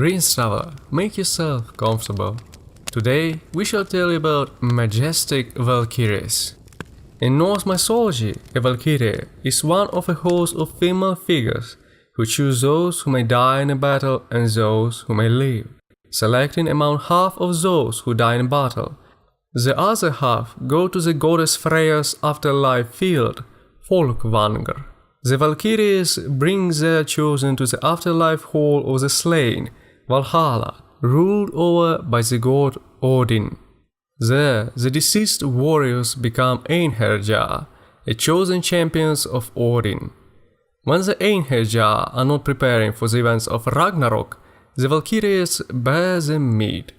Greens traveler, make yourself comfortable. Today we shall tell you about majestic Valkyries. In Norse mythology, a Valkyrie is one of a host of female figures who choose those who may die in a battle and those who may live, selecting among half of those who die in battle. The other half go to the goddess Freya's afterlife field, Folkvanger. The Valkyries bring their chosen to the afterlife hall of the slain, Valhalla, ruled over by the god Odin. There, the deceased warriors become Einherjar, a chosen champions of Odin. When the Einherjar are not preparing for the events of Ragnarok, the Valkyries bear them mead.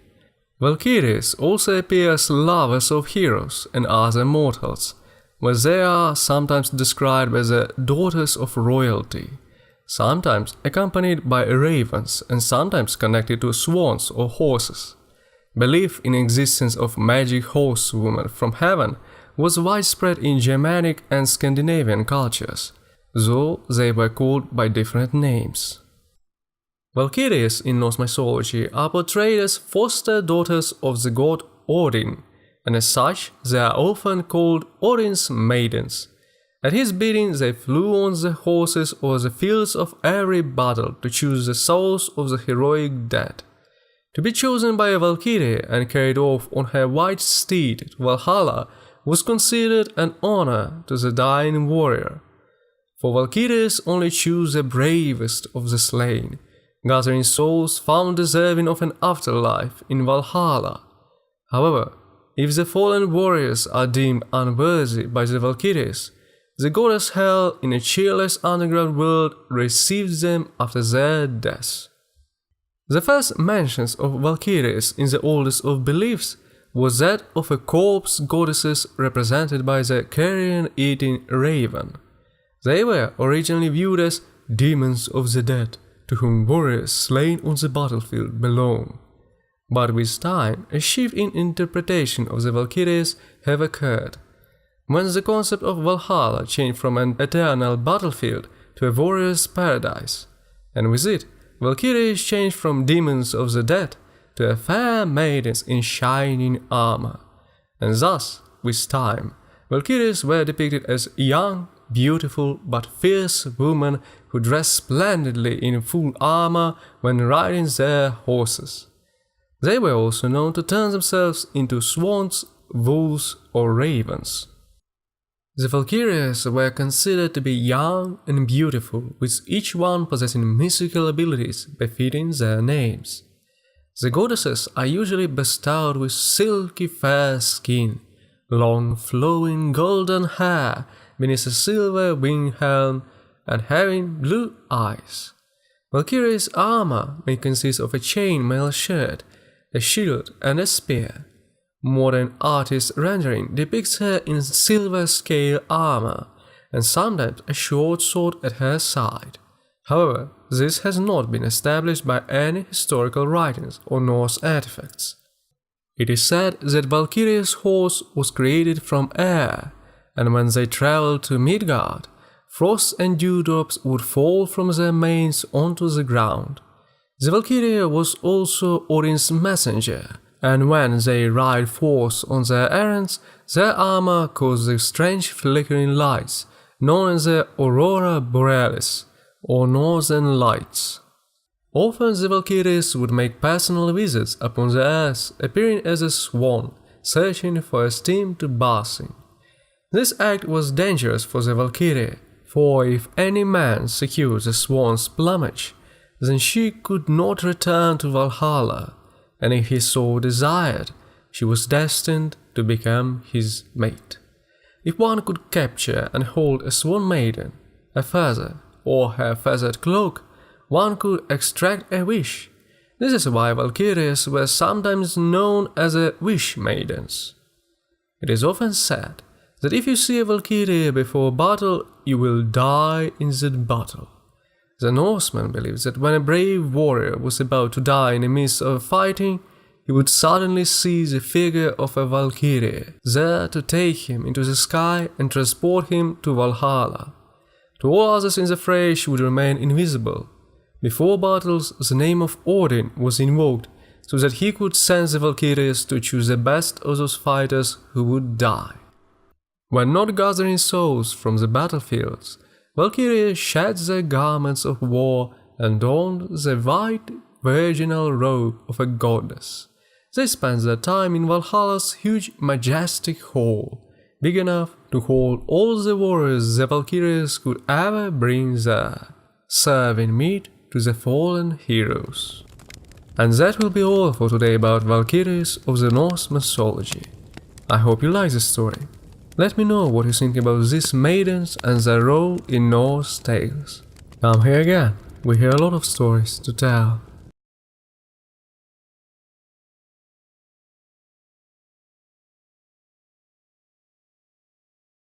Valkyries also appear as lovers of heroes and other mortals, where they are sometimes described as the daughters of royalty, sometimes accompanied by ravens and sometimes connected to swans or horses. Belief in existence of magic horsewomen from heaven was widespread in Germanic and Scandinavian cultures, though they were called by different names. Valkyries in Norse mythology are portrayed as foster daughters of the god Odin, and as such they are often called Odin's maidens. At his bidding they flew on the horses over the fields of every battle to choose the souls of the heroic dead. To be chosen by a Valkyrie and carried off on her white steed to Valhalla was considered an honor to the dying warrior. For Valkyries only choose the bravest of the slain, gathering souls found deserving of an afterlife in Valhalla. However, if the fallen warriors are deemed unworthy by the Valkyries, the goddess Hel in a cheerless underground world receives them after their death. The first mentions of Valkyries in the oldest of beliefs was that of a corpse goddesses represented by the carrion-eating raven. They were originally viewed as demons of the dead, to whom warriors slain on the battlefield belong. But with time, a shift in interpretation of the Valkyries have occurred. When the concept of Valhalla changed from an eternal battlefield to a warrior's paradise, and with it, Valkyries changed from demons of the dead to fair maidens in shining armor. And thus, with time, Valkyries were depicted as young, beautiful but fierce women who dressed splendidly in full armor when riding their horses. They were also known to turn themselves into swans, wolves, or ravens. The Valkyries were considered to be young and beautiful, with each one possessing mythical abilities befitting their names. The goddesses are usually bestowed with silky fair skin, long flowing golden hair beneath a silver wing helm, and having blue eyes. Valkyrie's armor may consist of a chainmail shirt, a shield and a spear. Modern artist rendering depicts her in silver scale armor, and sometimes a short sword at her side. However, this has not been established by any historical writings or Norse artifacts. It is said that Valkyrie's horse was created from air, and when they traveled to Midgard, frost and dewdrops would fall from their manes onto the ground. The Valkyrie was also Odin's messenger, and when they ride forth on their errands, their armor causes strange flickering lights, known as the Aurora Borealis, or Northern Lights. Often the Valkyries would make personal visits upon the earth, appearing as a swan, searching for a stream to bath in. This act was dangerous for the Valkyrie, for if any man secured the swan's plumage, then she could not return to Valhalla, and if he so desired, she was destined to become his mate. If one could capture and hold a swan maiden, a feather, or her feathered cloak, one could extract a wish. This is why Valkyries were sometimes known as the wish maidens. It is often said that if you see a Valkyrie before a battle, you will die in that battle. The Norseman believes that when a brave warrior was about to die in the midst of fighting, he would suddenly see the figure of a Valkyrie, there to take him into the sky and transport him to Valhalla. To all others in the fray she would remain invisible, Before battles, the name of Odin was invoked so that he could send the Valkyries to choose the best of those fighters who would die. When not gathering souls from the battlefields, Valkyries shed their garments of war and donned the white virginal robe of a goddess. They spent their time in Valhalla's huge majestic hall, big enough to hold all the warriors the Valkyries could ever bring there, serving meat to the fallen heroes. And that will be all for today about Valkyries of the Norse mythology. I hope you like this story. Let me know what you think about these maidens and their role in Norse tales. Come here again, we hear a lot of stories to tell.